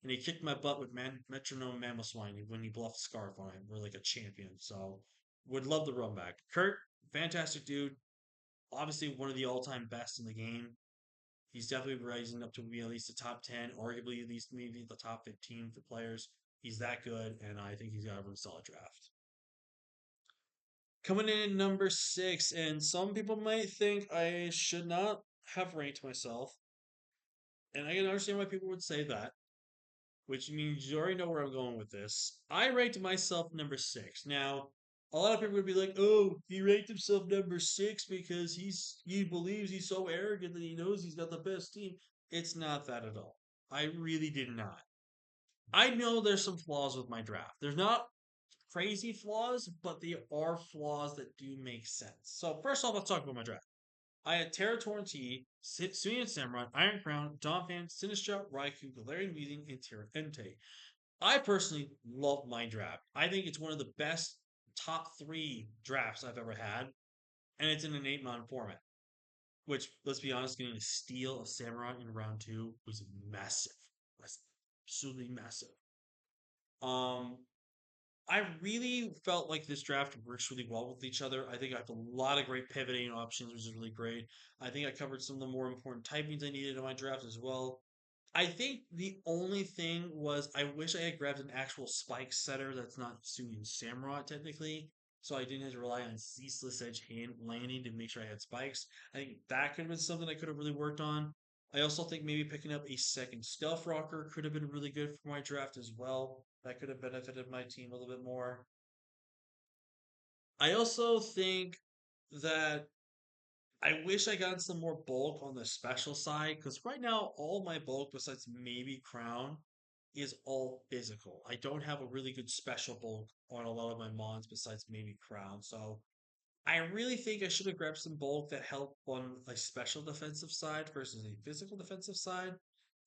and he kicked my butt with Metronome Mamoswine when he bluffed Scarf on him. We're like a champion. So would love the run back. Kurt, fantastic dude. Obviously one of the all-time best in the game. He's definitely rising up to be at least the top 10, arguably at least maybe the top 15 for players. He's that good, and I think he's got a really solid draft. Coming in at number 6, and some people might think I should not have ranked myself, and I can understand why people would say that. which means you already know where I'm going with this. I ranked myself number six. Now, a lot of people would be like, "Oh, he ranked himself number six because he believes he's so arrogant that he knows he's got the best team." It's not that at all. I really did not. I know there's some flaws with my draft. There's not crazy flaws, but there are flaws that do make sense. So first off, let's talk about my draft. I had Terra Torrenti, Suyan Samurai, Iron Crown, Donphan, Sinistra, Raikou, Galarian Weezing, and Terra Entei. I personally love my draft. I think it's one of the best top three drafts I've ever had, and it's in an 8-mon format. Which, let's be honest, getting a steal of Samurai in round two was massive. Was absolutely massive. Um, I really felt like this draft works really well with each other. I think I have a lot of great pivoting options, which is really great. I think I covered some of the more important typings I needed in my draft as well. I think the only thing was I wish I had grabbed an actual spike setter that's not Suyin Samurott technically, so I didn't have to rely on ceaseless edge hand landing to make sure I had spikes. I think that could have been something I could have really worked on. I also think maybe picking up a second stealth rocker could have been really good for my draft as well. That could have benefited my team a little bit more. I also think that I wish I got some more bulk on the special side because right now all my bulk besides maybe crown is all physical. I don't have a really good special bulk on a lot of my mons besides maybe crown. So I really think I should have grabbed some bulk that helped on a special defensive side versus a physical defensive side.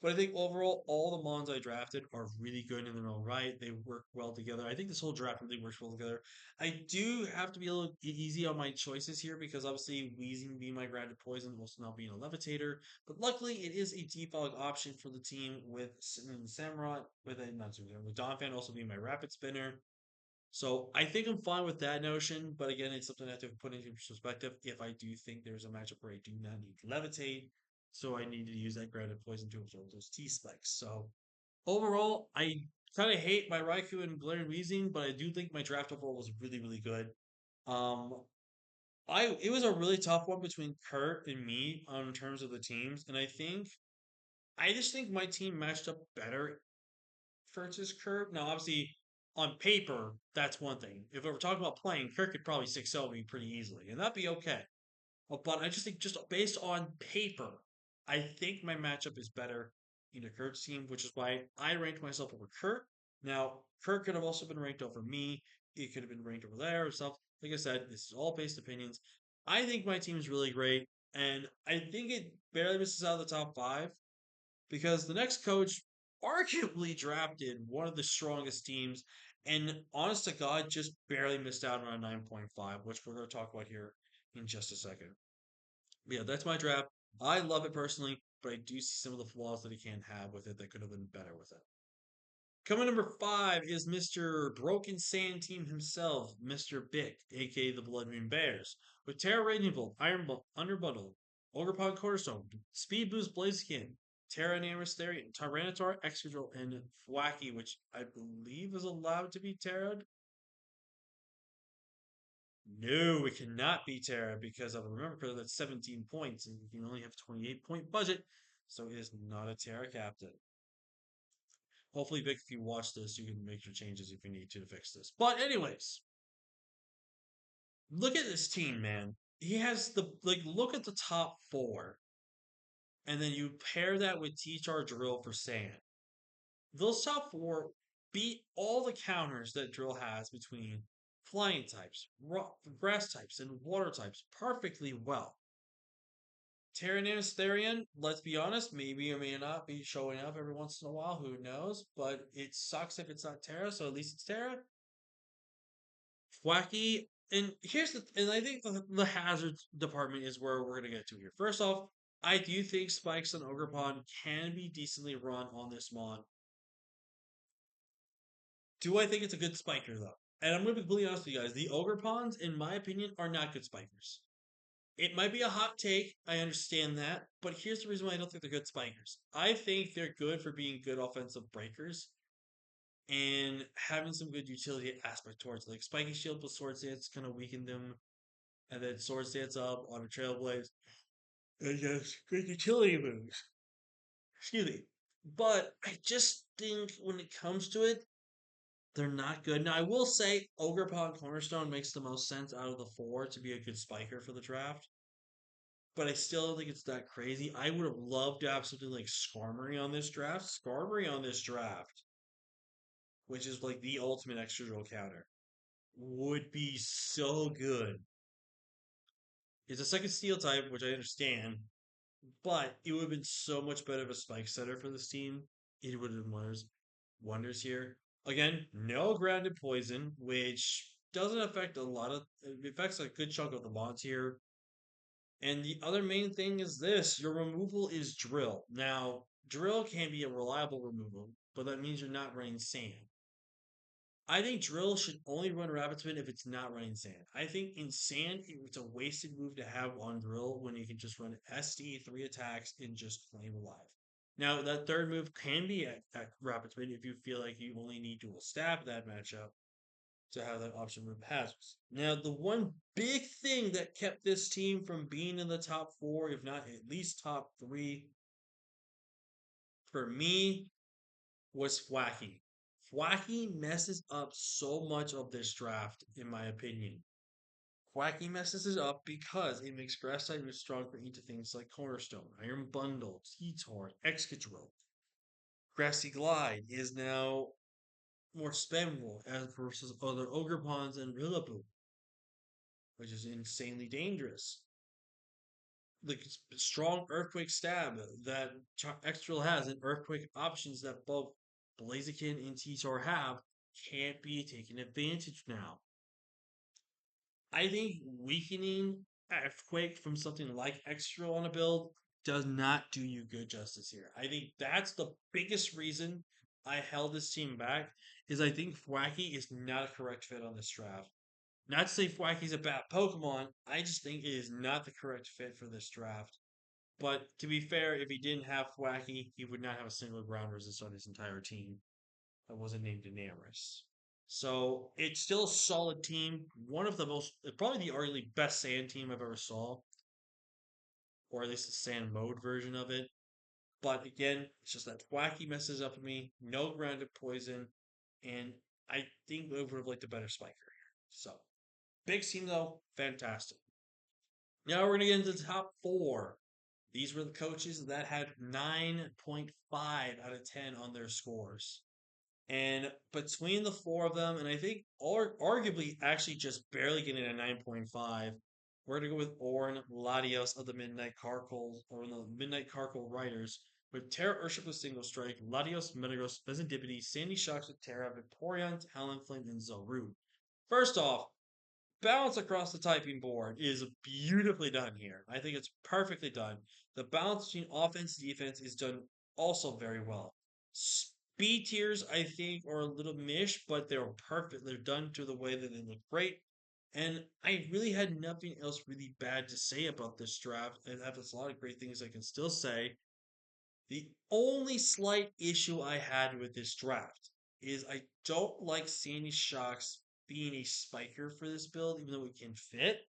But I think overall, all the mons I drafted are really good in their own right. They work well together. I think this whole draft really works well together. I do have to be a little easy on my choices here because obviously Weezing being my grounded poison, also now being a levitator. But luckily, it is a default option for the team with Samurott, with a not Samurott, with Donphan also being my rapid spinner. So I think I'm fine with that notion, but again, it's something I have to put into perspective. If I do think there's a matchup where I do not need to levitate, so I need to use that grounded poison to absorb those T spikes. So overall, I kind of hate my Raikou and Galarian Weezing, but I do think my draft overall was really, really good. Um, I it was a really tough one between Kurt and me on terms of the teams, and I just think my team matched up better versus Kurt. Now, obviously, on paper, that's one thing. If we were talking about playing, Kurt could probably 6-0 me pretty easily, and that'd be okay. But I just think, just based on paper, I think my matchup is better in a Kurt's team, which is why I ranked myself over Kurt. Now, Kurt could have also been ranked over me. He could have been ranked over there or stuff. Like I said, this is all based opinions. I think my team is really great, and I think it barely misses out of the top five because the next coach arguably drafted one of the strongest teams and honest to God just barely missed out on a 9.5, which we're going to talk about here in just a second. But yeah, that's my draft. I love it personally, but I do see some of the flaws that he can have with it that could have been better with it. Coming number five is Mr. Broken Sand Team himself, Mr. Bick, aka the Blood Moon Bears, with Terra Raging Bolt, Underbundle, Ogerpod Cornerstone, Speed Boost Blaziken, Terra Namastarian, Tyranitar, Excadrill, and Thwacky, which I believe is allowed to be Terra'd. No, it cannot be Terra because of remember because that's 17 points and you can only have a 28-point budget, so it is not a Terra captain. Hopefully, Vic, if you watch this, you can make your changes if you need to fix this. But anyways, look at this team, man. He has look at the top four, and then you pair that with T-Char Drill for Sand. Those top four beat all the counters that Drill has between flying types, grass types, and water types perfectly well. Tyranitar, let's be honest, maybe or may not be showing up every once in a while. Who knows? But it sucks if it's not Terra, so at least it's Terra. Wacky, and I think the hazards department is where we're gonna get to here. First off, I do think spikes on Ogerpon can be decently run on this mon. Do I think it's a good spiker though? And I'm gonna be completely honest with you guys. The Ogerpons, in my opinion, are not good spikers. It might be a hot take. I understand that. But here's the reason why I don't think they're good spikers. I think they're good for being good offensive breakers and having some good utility aspect towards it. Like Spiky Shield plus Sword Dance kind of weakened them. And then Sword Dance up on a Trailblaze. And yes, good utility moves. Excuse me. But I just think when it comes to it, they're not good. Now, I will say Ogerpon Cornerstone makes the most sense out of the four to be a good spiker for the draft, but I still don't think it's that crazy. I would have loved to have something like Skarmory on this draft. Skarmory on this draft, which is like the ultimate extra drill counter, would be so good. It's a second steel type, which I understand, but it would have been so much better of a spike setter for this team. It would have done wonders here. Again, no grounded poison, which doesn't affect a lot of it affects a good chunk of the mods here. And the other main thing is this: your removal is drill. Now, drill can be a reliable removal, but that means you're not running sand. I think drill should only run rapid spin if it's not running sand. I think in sand it's a wasted move to have on drill when you can just run SD 3 attacks and just flame alive. Now that third move can be at rapid spin if you feel like you only need dual stab that matchup to have that option move hazards. Now the one big thing that kept this team from being in the top four, if not at least top three, for me was Flacky. Flacky messes up so much of this draft, in my opinion. Flacky messes it up because it makes grass types stronger into things like Cornerstone, Iron Bundle, T-Tor, Excadrill. Grassy Glide is now more spammable as versus other Ogre Pawns and Rillaboom, which is insanely dangerous. The strong Earthquake stab that Excadrill has and Earthquake options that both Blaziken and T-Tor have can't be taken advantage now. I think weakening Earthquake from something like Extra on a build does not do you good justice here. I think that's the biggest reason I held this team back is I think Thwacky is not a correct fit on this draft. Not to say Thwacky's a bad Pokemon, I just think it is not the correct fit for this draft. But to be fair, if he didn't have Thwacky, he would not have a single ground resist on his entire team that wasn't named Daenerys. So it's still a solid team. One of the most, probably the arguably best sand team I've ever saw, or at least the sand mode version of it. But again, it's just that Wacky messes up with me. No grounded poison, and I think we would have liked a better spiker here. So big team though, fantastic. Now we're gonna get into the top four. These were the coaches that had 9.5 out of 10 on their scores. And between the four of them, and I think arguably actually just barely getting a 9.5, we're going to go with Orn Latios of the Midnight Carkol, or the Midnight Carkol Riders, with Terra Urship with Single Strike, Latios, Metagross, Bezendipity, Sandy Shocks with Terra, Vaporeon, Talonflame, and Zarude. First off, balance across the typing board is beautifully done here. I think it's perfectly done. The balance between offense and defense is done also very well. Speed tiers, I think, are a little mish, but they're perfect. They're done to the way that they look great. And I really had nothing else really bad to say about this draft. And I have a lot of great things I can still say. The only slight issue I had with this draft is I don't like Sandy Shocks being a spiker for this build, even though it can fit.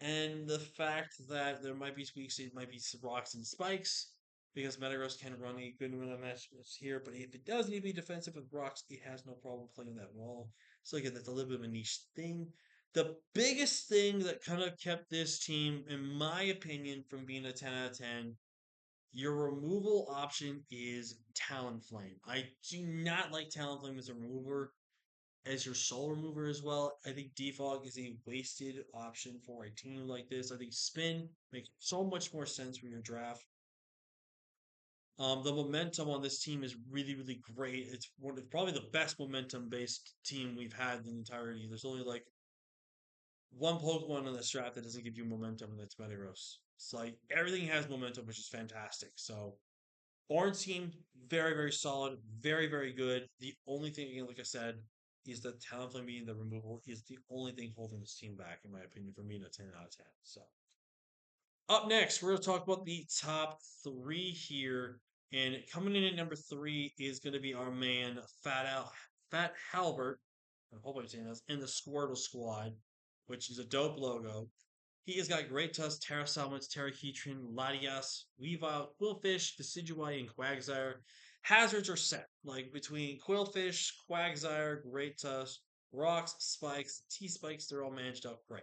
And the fact that there might be tweaks, it might be rocks and spikes, because Metagross can run a good amount of matches here, but if it does need to be defensive with rocks, it has no problem playing that wall. So again, that's a little bit of a niche thing. The biggest thing that kind of kept this team, in my opinion, from being a 10 out of 10, your removal option is Talonflame. I do not like Talonflame as a remover as your soul remover as well. I think Defog is a wasted option for a team like this. I think Spin makes so much more sense for your draft. The momentum on this team is really, really great. It's probably the best momentum based team we've had in the entirety. There's only like one Pokemon on this draft that doesn't give you momentum, and that's Metagross. It's like everything has momentum, which is fantastic. So Orange team, very, very solid, very, very good. The only thing, again, like I said, is that Talonflame being the removal is the only thing holding this team back, in my opinion, for me in a 10 out of 10. So, up next, we're going to talk about the top three here. And coming in at number three is going to be our man, Fat Halbert. I hope I'm saying this, in the Squirtle Squad, which is a dope logo. He has got great tusk, Terra Salmons, Terrahedron, Latias, Weavile, Quillfish, Decidueye, and Quagsire. Hazards are set, like between Quillfish, Quagsire, Great Tusk, Rocks, Spikes, T-Spikes, they're all managed up great.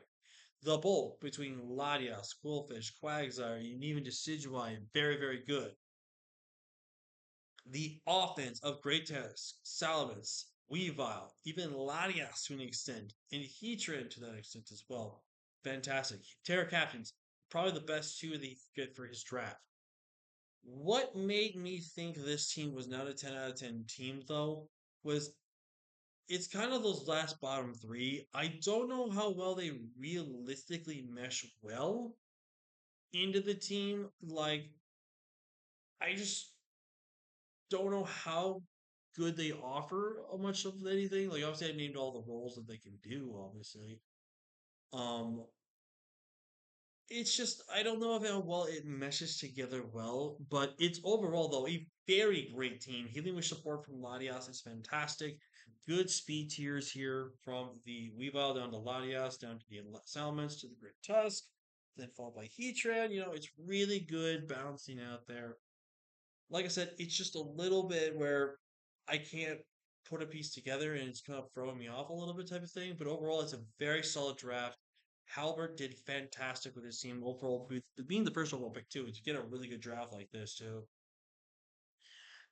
The bulk between Latias, Quillfish, Quagsire, and even Decidueye, very, very good. The offense of Great Tusk, Salamence, Weavile, even Latias to an extent, and Heatran to that extent as well. Fantastic. Terra Captains, probably the best two that he could get for his draft. What made me think this team was not a 10 out of 10 team, though, was it's kind of those last bottom three. I don't know how well they realistically mesh well into the team. Like, I just don't know how good they offer much of anything. Like, obviously, I named all the roles that they can do, obviously. Um, it's just I don't know how well it meshes together well, but it's overall though a very great team. Healing with support from Latias is fantastic. Good speed tiers here from the Weavile down to Latias, down to the Salamence to the Great Tusk, then followed by Heatran. It's really good balancing out there. Like I said, it's just a little bit where I can't put a piece together and it's kind of throwing me off a little bit type of thing. But overall, it's a very solid draft. Halbert did fantastic with his team overall, with being the first overall pick too. To get a really good draft like this too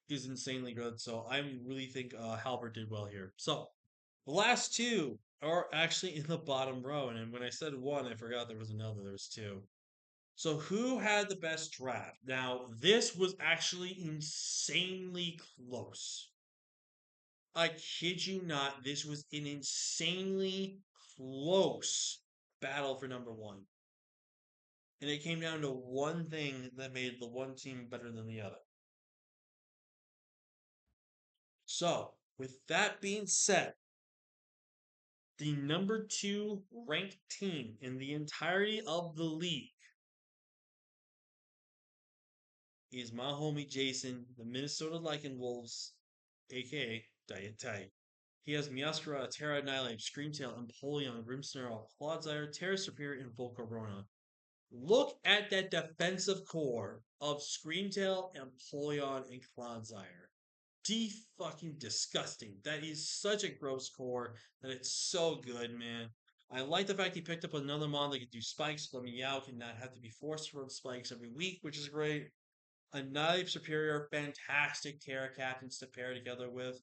is insanely good. So I really think Halbert did well here. So the last two are actually in the bottom row, and when I said one, I forgot there was another. There was two. So who had the best draft? Now, this was actually insanely close. I kid you not, this was an insanely close battle for number one. And it came down to one thing that made the one team better than the other. So, with that being said, the number two ranked team in the entirety of the league is my homie Jason, the Minnesota Lycan Wolves, aka Diet Tight. He has Meowscarada, Terra Annihilate, Screamtail, Empoleon, Grimmsnarl, Clodsire, Terra Superior, and Volcarona. Look at that defensive core of Screamtail, Empoleon, and Clodsire. Fucking disgusting. That is such a gross core that it's so good, man. I like the fact he picked up another mon that can do spikes, but Meow cannot have to be forced to run spikes every week, which is great. Another superior, fantastic Terra captains to pair together with.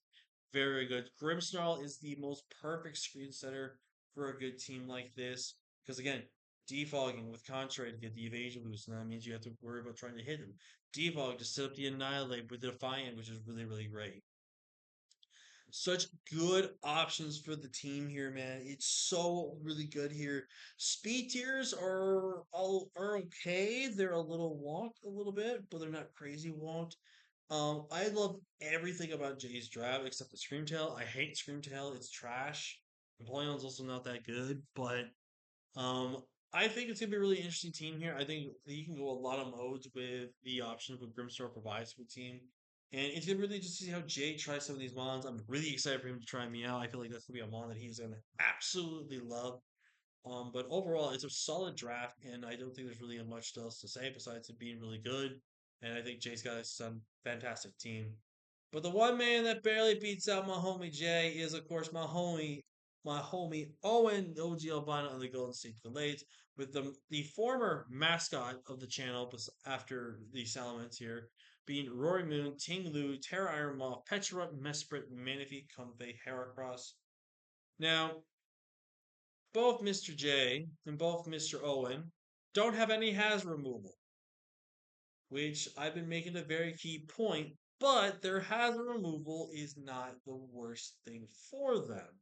Very good. Grimmsnarl is the most perfect screen setter for a good team like this. Because again, defogging with contrary to get the evasion boost, and that means you have to worry about trying to hit him. Defog to set up the annihilate with the defiant, which is really, really great. Such good options for the team here, man. It's so really good here. Speed tiers are okay. They're a little wonked a little bit, but they're not crazy wonked. I love everything about Jay's draft except the Screamtail. I hate Screamtail. It's trash. Napoleon's also not that good, but um, I think it's gonna be a really interesting team here. I think that you can go a lot of modes with the option of what Grimstar provides for the team. And it's gonna really just see how Jay tries some of these mons. I'm really excited for him to try me out. I feel like that's gonna be a mon that he's gonna absolutely love. But overall, it's a solid draft, and I don't think there's really much else to say besides it being really good. And I think Jay's got some fantastic team. But the one man that barely beats out my homie Jay is, of course, my homie Owen OG Albino on the Golden State Delays, with the former mascot of the channel after the Salamence here being Rory Moon, Ting Lu, Terra Iron Moth, Petrarch, Mesprit, Manaphy, Comfey, Heracross. Now, both Mr. J and both Mr. Owen don't have any has removal, which I've been making a very key point, but their hazard removal is not the worst thing for them.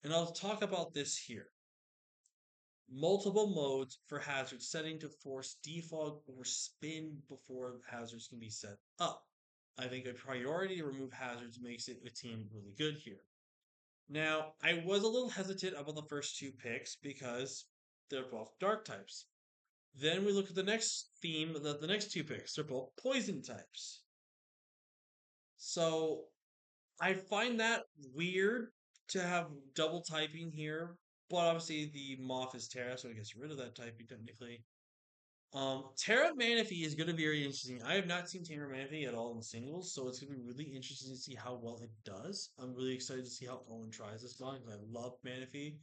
And I'll talk about this here. Multiple modes for hazard setting to force defog or spin before hazards can be set up. I think a priority to remove hazards makes it a team really good here. Now, I was a little hesitant about the first two picks because they're both dark types. Then we look at the next theme, the next two picks. They're both poison types. So I find that weird to have double typing here. but obviously the Moth is Terra, so it gets rid of that typing technically. Terra Manaphy is going to be very interesting. I have not seen Terra Manaphy at all in singles, so it's going to be really interesting to see how well it does. I'm really excited to see how Owen tries this mod because I love Manaphy.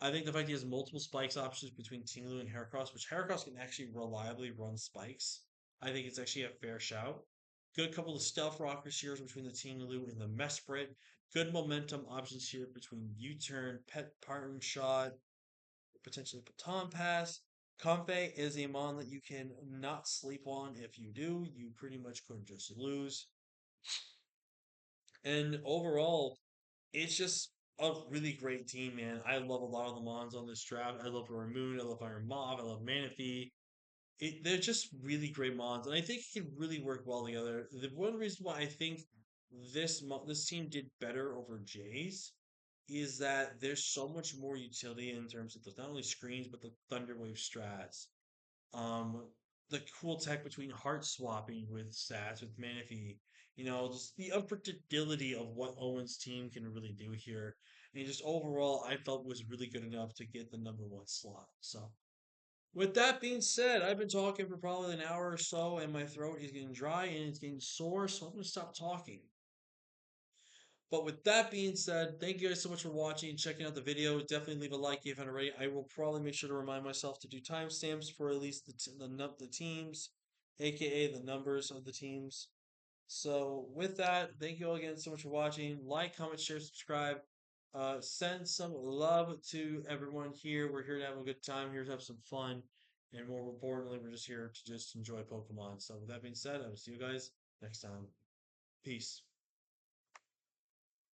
I think the fact he has multiple spikes options between Tinglu and Heracross, which Heracross can actually reliably run spikes, I think it's actually a fair shout. Good couple of stealth rockers here between the Tinglu and the Mesprit. Good momentum options here between U-turn, Pet Parton Shot, potentially Baton Pass. Comfey is a mon that you can not sleep on. If you do, you pretty much could just lose. And overall, it's just a really great team, man. I love a lot of the mons on this draft. I love Roaring Moon. I love Iron Mob. I love Manaphy. They're just really great mons, and I think it can really work well together. The one reason why I think this team did better over Jays is that there's so much more utility in terms of the, not only screens but the Thunderwave strats. Um, the cool tech between heart swapping with stats with Manaphy, just the unpredictability of what Owen's team can really do here. And just overall, I felt was really good enough to get the number one slot. So, with that being said, I've been talking for probably an hour or so, and my throat is getting dry and it's getting sore, so I'm going to stop talking. But with that being said, thank you guys so much for watching and checking out the video. Definitely leave a like if you haven't already. I will probably make sure to remind myself to do timestamps for at least the teams, aka the numbers of the teams. So with that, thank you all again so much for watching. Like, comment, share, subscribe. Send some love to everyone here. We're here to have a good time, here to have some fun, and more importantly, we're just here to just enjoy Pokemon. So with that being said, I will see you guys next time. Peace.